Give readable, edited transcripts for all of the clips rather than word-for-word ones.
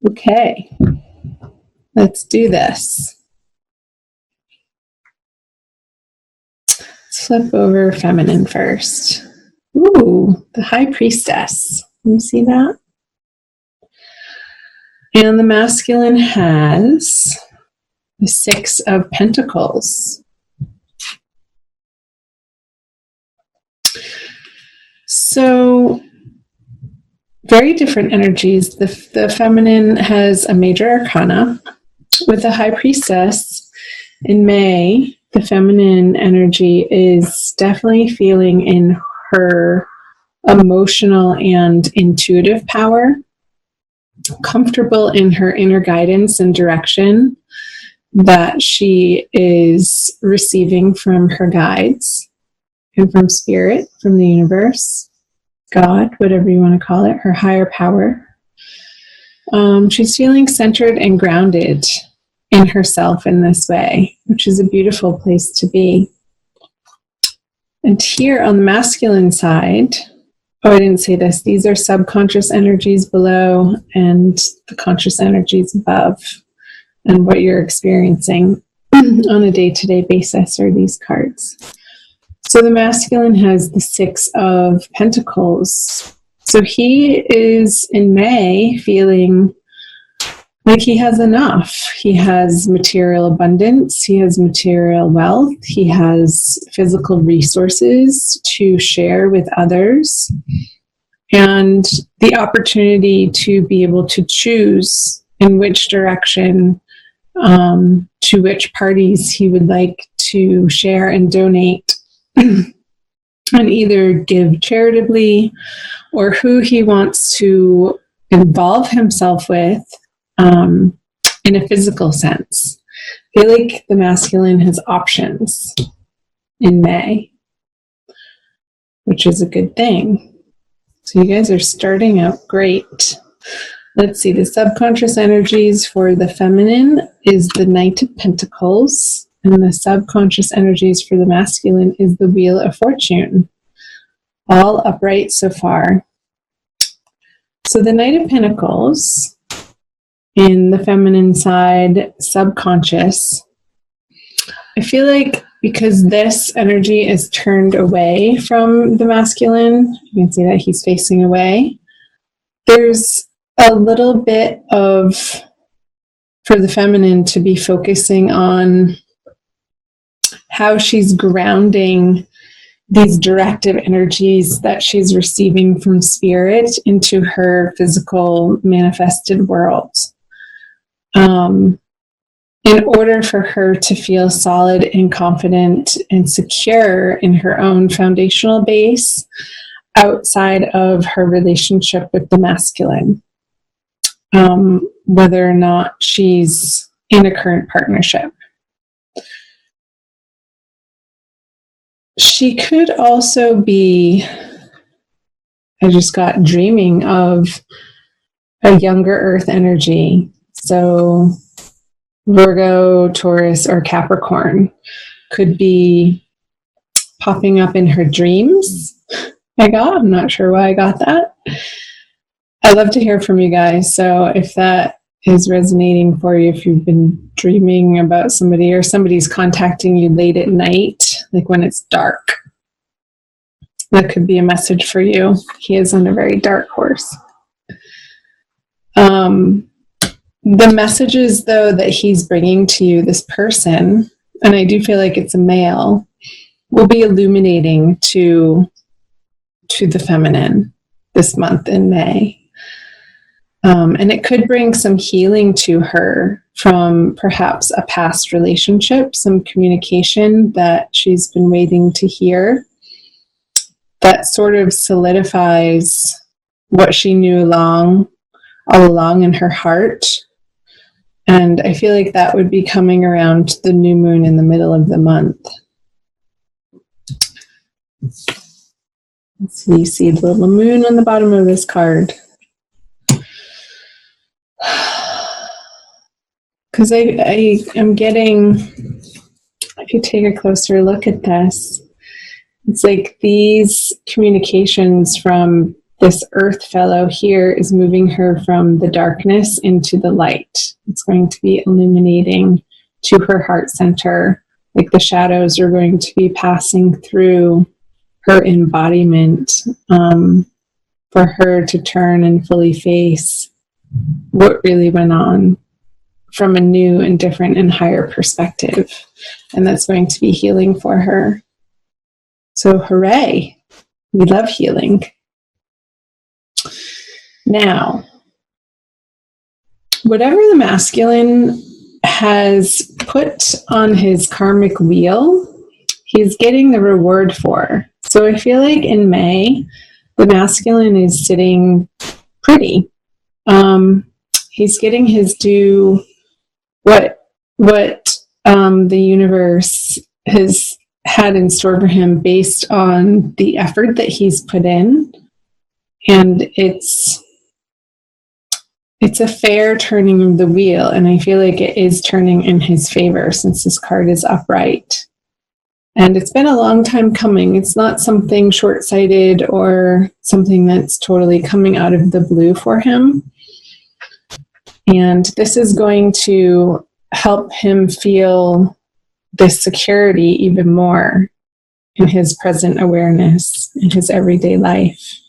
Okay, let's do this. Let's flip over feminine first. Ooh, the High Priestess. Can you see that? And the masculine has the Six of Pentacles. So, very different energies. The feminine has a major arcana. With the High Priestess in May, the feminine energy is definitely feeling in her emotional and intuitive power, comfortable in her inner guidance and direction that she is receiving from her guides and from spirit, from the universe, God, whatever you want to call it, her higher power. She's feeling centered and grounded in herself in this way, which is a beautiful place to be. And here on the masculine side, oh, I didn't say this, these are subconscious energies below and the conscious energies above, and what you're experiencing on a day-to-day basis are these cards. So the masculine has the Six of Pentacles. So he is in May feeling like he has enough. He has material abundance. He has material wealth. He has physical resources to share with others. And the opportunity to be able to choose in which direction, to which parties he would like to share and donate and either give charitably or who he wants to involve himself with in a physical sense. I feel like the masculine has options in May, which is a good thing. So you guys are starting out great. Let's see, the subconscious energies for the feminine is the Knight of Pentacles, and the subconscious energies for the masculine is the Wheel of Fortune. All upright so far. So the Knight of Pentacles in the feminine side, subconscious. I feel like because this energy is turned away from the masculine, you can see that he's facing away, there's a little bit of, for the feminine to be focusing on how she's grounding these directive energies that she's receiving from spirit into her physical manifested world. In order for her to feel solid and confident and secure in her own foundational base outside of her relationship with the masculine, whether or not she's in a current partnership. She could also be, I just got dreaming of a younger earth energy. So Virgo, Taurus, or Capricorn could be popping up in her dreams. I'm not sure why I got that. I'd love to hear from you guys. So if that is resonating for you, if you've been dreaming about somebody or somebody's contacting you late at night, like when it's dark, that could be a message for you. He is on a very dark horse. The messages, though, that he's bringing to you, this person, and I do feel like it's a male, will be illuminating to the feminine this month in May. And it could bring some healing to her from perhaps a past relationship, some communication that she's been waiting to hear that sort of solidifies what she knew all along in her heart. And I feel like that would be coming around the new moon in the middle of the month. Let's see, you see the little moon on the bottom of this card. Because I am getting, if you take a closer look at this, it's like these communications from this earth fellow here is moving her from the darkness into the light. It's going to be illuminating to her heart center, like the shadows are going to be passing through her embodiment, for her to turn and fully face what really went on from a new and different and higher perspective. And that's going to be healing for her. So hooray, we love healing. Now, whatever the masculine has put on his karmic wheel, he's getting the reward for. So I feel like in May, the masculine is sitting pretty. He's getting his due, what the universe has had in store for him based on the effort that he's put in. And it's a fair turning of the wheel, and I feel like it is turning in his favor since this card is upright. And it's been a long time coming. It's not something short-sighted or something that's totally coming out of the blue for him. And this is going to help him feel this security even more in his present awareness, in his everyday life.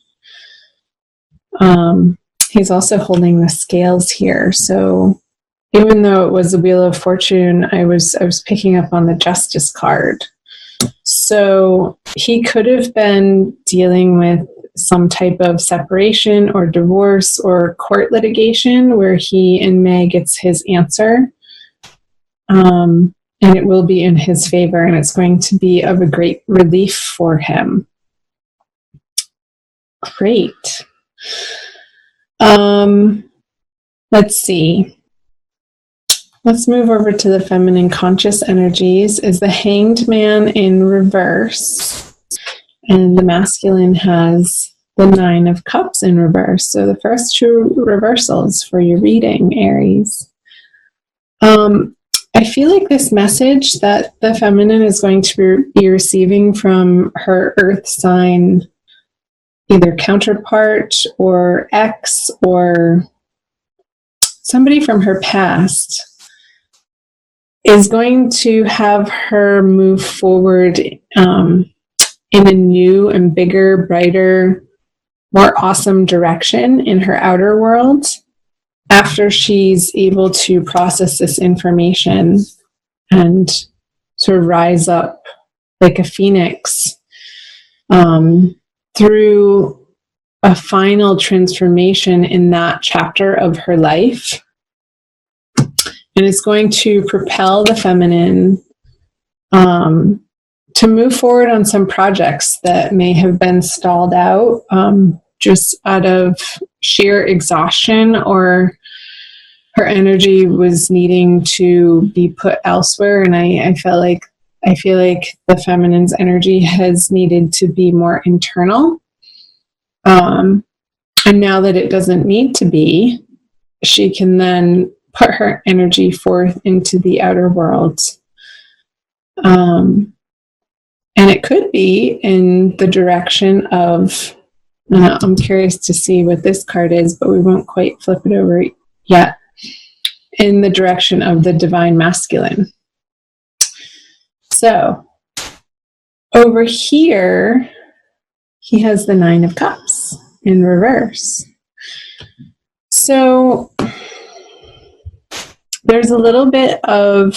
He's also holding the scales here. So even though it was the Wheel of Fortune, I was picking up on the Justice card. So he could have been dealing with some type of separation or divorce or court litigation where he in May gets his answer. And it will be in his favor, and it's going to be of a great relief for him. Great. Let's see. Let's move over to the feminine conscious energies. Is the Hanged Man in reverse, and the masculine has the Nine of Cups in reverse. So the first two reversals for your reading, Aries. I feel like this message that the feminine is going to be receiving from her earth sign, either counterpart or ex or somebody from her past, is going to have her move forward in a new and bigger, brighter, more awesome direction in her outer world after she's able to process this information and sort of rise up like a phoenix through a final transformation in that chapter of her life. And it's going to propel the feminine to move forward on some projects that may have been stalled out just out of sheer exhaustion, or her energy was needing to be put elsewhere. And I feel like the feminine's energy has needed to be more internal. And now that it doesn't need to be, she can then put her energy forth into the outer world. And it could be in the direction of, I'm curious to see what this card is, but we won't quite flip it over yet, in the direction of the divine masculine. So over here, he has the Nine of Cups in reverse. So there's a little bit of,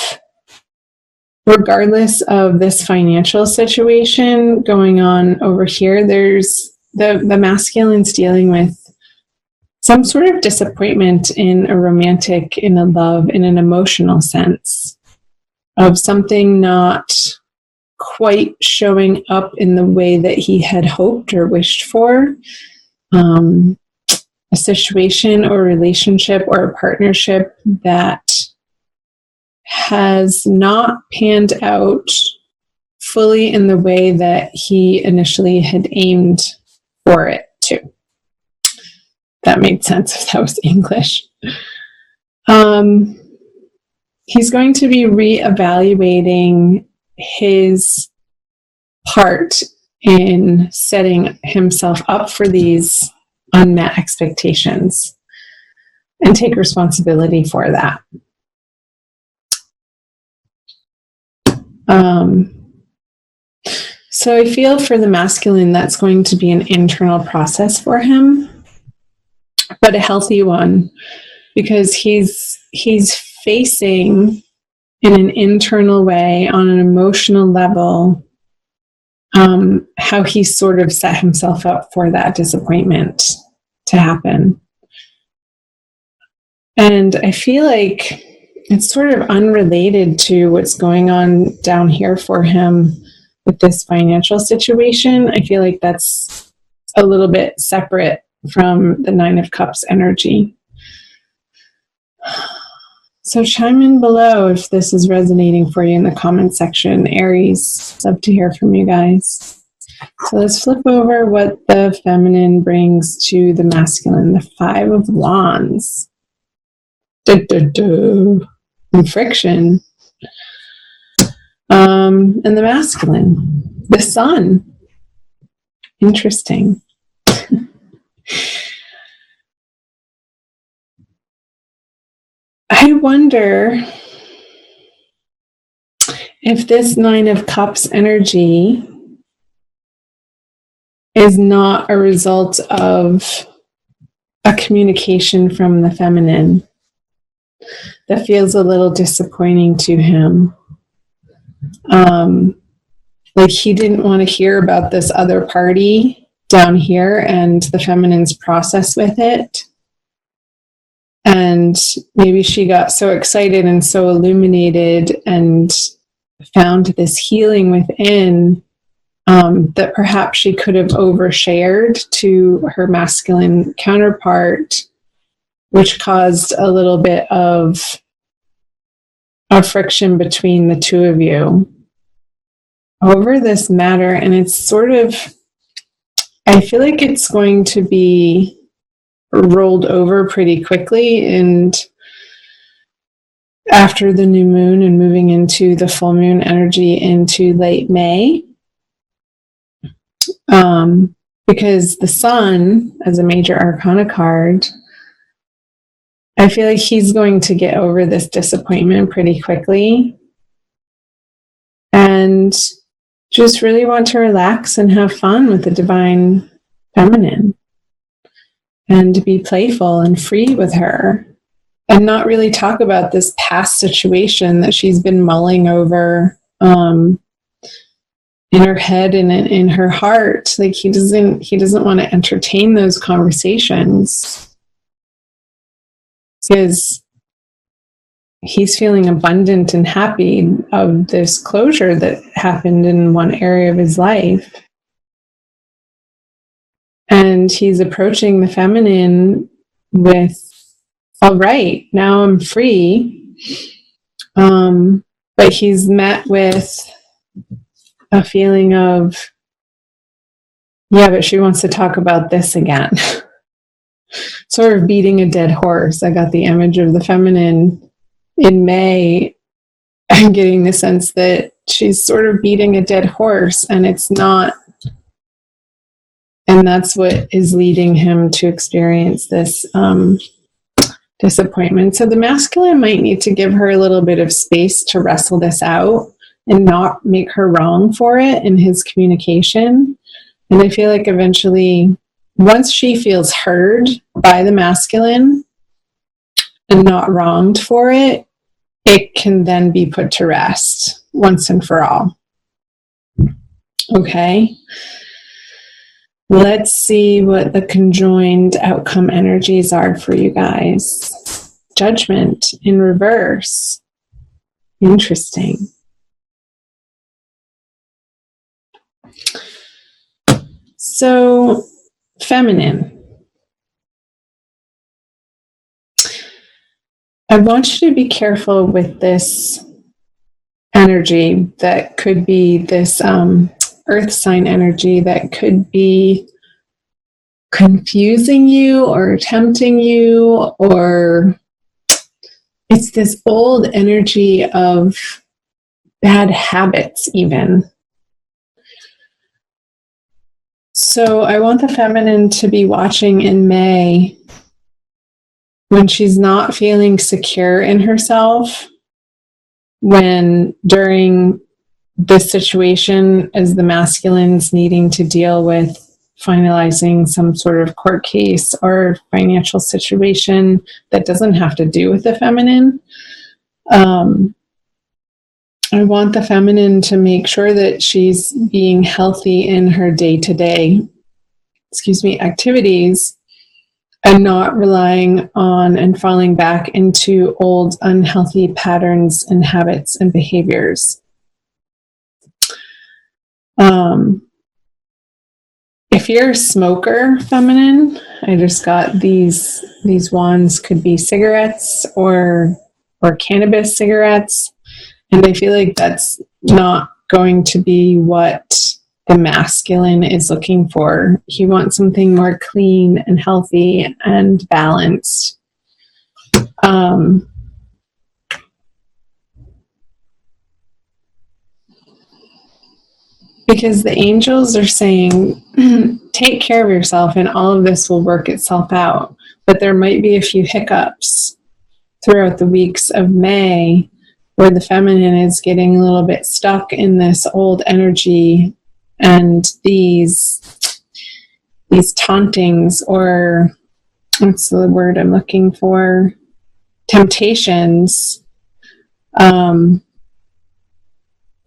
regardless of this financial situation going on over here, there's the masculine's dealing with some sort of disappointment in a romantic, in a love, in an emotional sense of something not quite showing up in the way that he had hoped or wished for. A situation or relationship or a partnership that has not panned out fully in the way that he initially had aimed for it to. That made sense if that was English. He's going to be reevaluating his part in setting himself up for these unmet expectations and take responsibility for that. So I feel for the masculine, that's going to be an internal process for him, but a healthy one, because he's facing in an internal way, on an emotional level, how he sort of set himself up for that disappointment to happen. And I feel like it's sort of unrelated to what's going on down here for him with this financial situation. I feel like that's a little bit separate from the Nine of Cups energy. So chime in below if this is resonating for you in the comment section. Aries, love to hear from you guys. So let's flip over what the feminine brings to the masculine. The Five of Wands. And friction. And the masculine. The Sun. Interesting. I wonder if this Nine of Cups energy is not a result of a communication from the feminine that feels a little disappointing to him. Like he didn't want to hear about this other party down here and the feminine's process with it. And maybe she got so excited and so illuminated and found this healing within that perhaps she could have overshared to her masculine counterpart, which caused a little bit of a friction between the two of you over this matter. And it's sort of, I feel like it's going to be rolled over pretty quickly, and after the new moon and moving into the full moon energy into late May, because the Sun as a major arcana card, I feel like he's going to get over this disappointment pretty quickly and just really want to relax and have fun with the divine feminine and to be playful and free with her and not really talk about this past situation that she's been mulling over in her head and in her heart. Like he doesn't want to entertain those conversations because he's feeling abundant and happy of this closure that happened in one area of his life. And he's approaching the feminine with, all right, now I'm free. But he's met with a feeling of, yeah, but she wants to talk about this again. Sort of beating a dead horse. I got the image of the feminine in May. I'm getting the sense that she's sort of beating a dead horse, and it's not. And that's what is leading him to experience this disappointment. So the masculine might need to give her a little bit of space to wrestle this out and not make her wrong for it in his communication. And I feel like eventually, once she feels heard by the masculine and not wronged for it, it can then be put to rest once and for all. Okay. Let's see what the conjoined outcome energies are for you guys. Judgment in reverse. Interesting. So, feminine. I want you to be careful with this energy that could be this earth sign energy that could be confusing you or tempting you, or it's this old energy of bad habits even. So I want the feminine to be watching in May when she's not feeling secure in herself, when during this situation as the masculine's needing to deal with finalizing some sort of court case or financial situation that doesn't have to do with the feminine. I want the feminine to make sure that she's being healthy in her day-to-day, activities, and not relying on and falling back into old unhealthy patterns and habits and behaviors. If you're a smoker, feminine, I just got these wands, could be cigarettes or cannabis cigarettes, and I feel like that's not going to be what the masculine is looking for. He wants something more clean and healthy and balanced. Because the angels are saying, take care of yourself and all of this will work itself out. But there might be a few hiccups throughout the weeks of May where the feminine is getting a little bit stuck in this old energy and these tauntings, or what's the word I'm looking for? Temptations,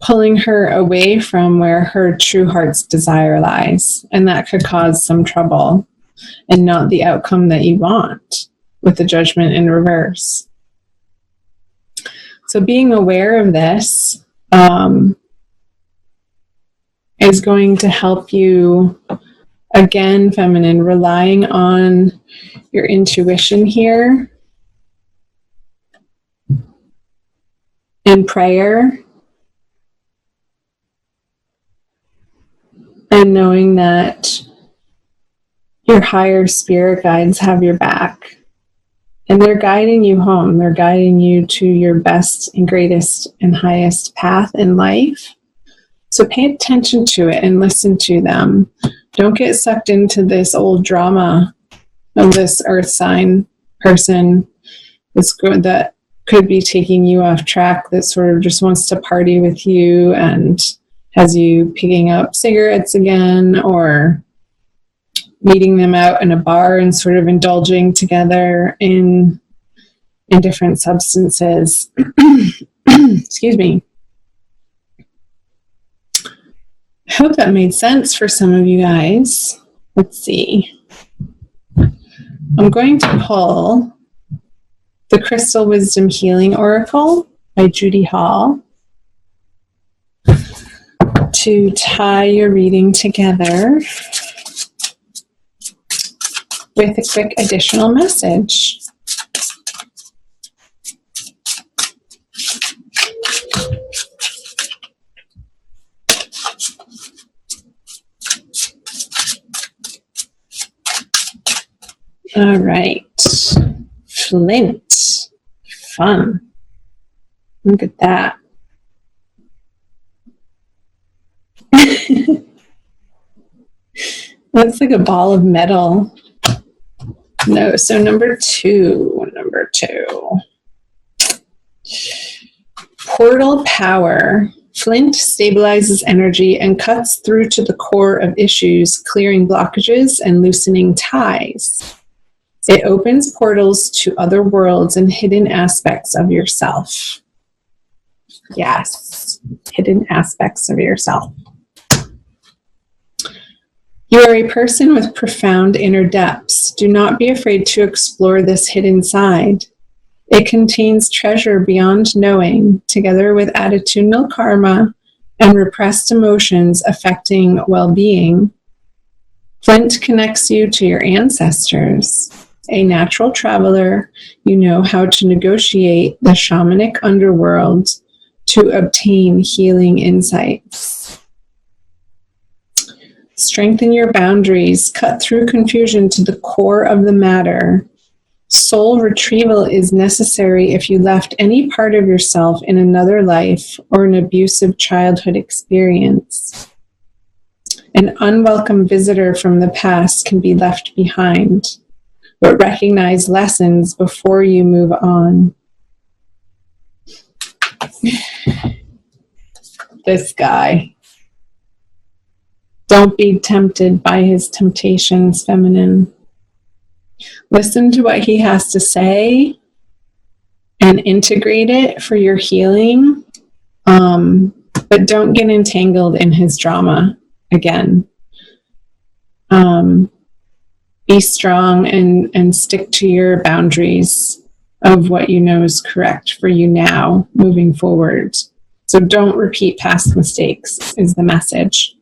pulling her away from where her true heart's desire lies. And that could cause some trouble and not the outcome that you want with the judgment in reverse. So being aware of this is going to help you, again, feminine, relying on your intuition here and prayer, and knowing that your higher spirit guides have your back. And they're guiding you home. They're guiding you to your best and greatest and highest path in life. So pay attention to it and listen to them. Don't get sucked into this old drama of this earth sign person that could be taking you off track, that sort of just wants to party with you and has you picking up cigarettes again, or meeting them out in a bar and sort of indulging together in different substances. Excuse me. I hope that made sense for some of you guys. Let's see. I'm going to pull the Crystal Wisdom Healing Oracle by Judy Hall to tie your reading together with a quick additional message. All right. Flint. Fun. Look at that. Looks like a ball of metal. No, so number two. Portal power. Flint stabilizes energy and cuts through to the core of issues, clearing blockages and loosening ties. It opens portals to other worlds and hidden aspects of yourself. Yes, hidden aspects of yourself. You are a person with profound inner depths. Do not be afraid to explore this hidden side. It contains treasure beyond knowing, together with attitudinal karma and repressed emotions affecting well-being. Flint connects you to your ancestors. A natural traveler, you know how to negotiate the shamanic underworld to obtain healing insights. Strengthen your boundaries, cut through confusion to the core of the matter. Soul retrieval is necessary if you left any part of yourself in another life or an abusive childhood experience. An unwelcome visitor from the past can be left behind, but recognize lessons before you move on. This guy. Don't be tempted by his temptations, feminine. Listen to what he has to say and integrate it for your healing. But don't get entangled in his drama again. Be strong and stick to your boundaries of what you know is correct for you now, moving forward. So don't repeat past mistakes is the message.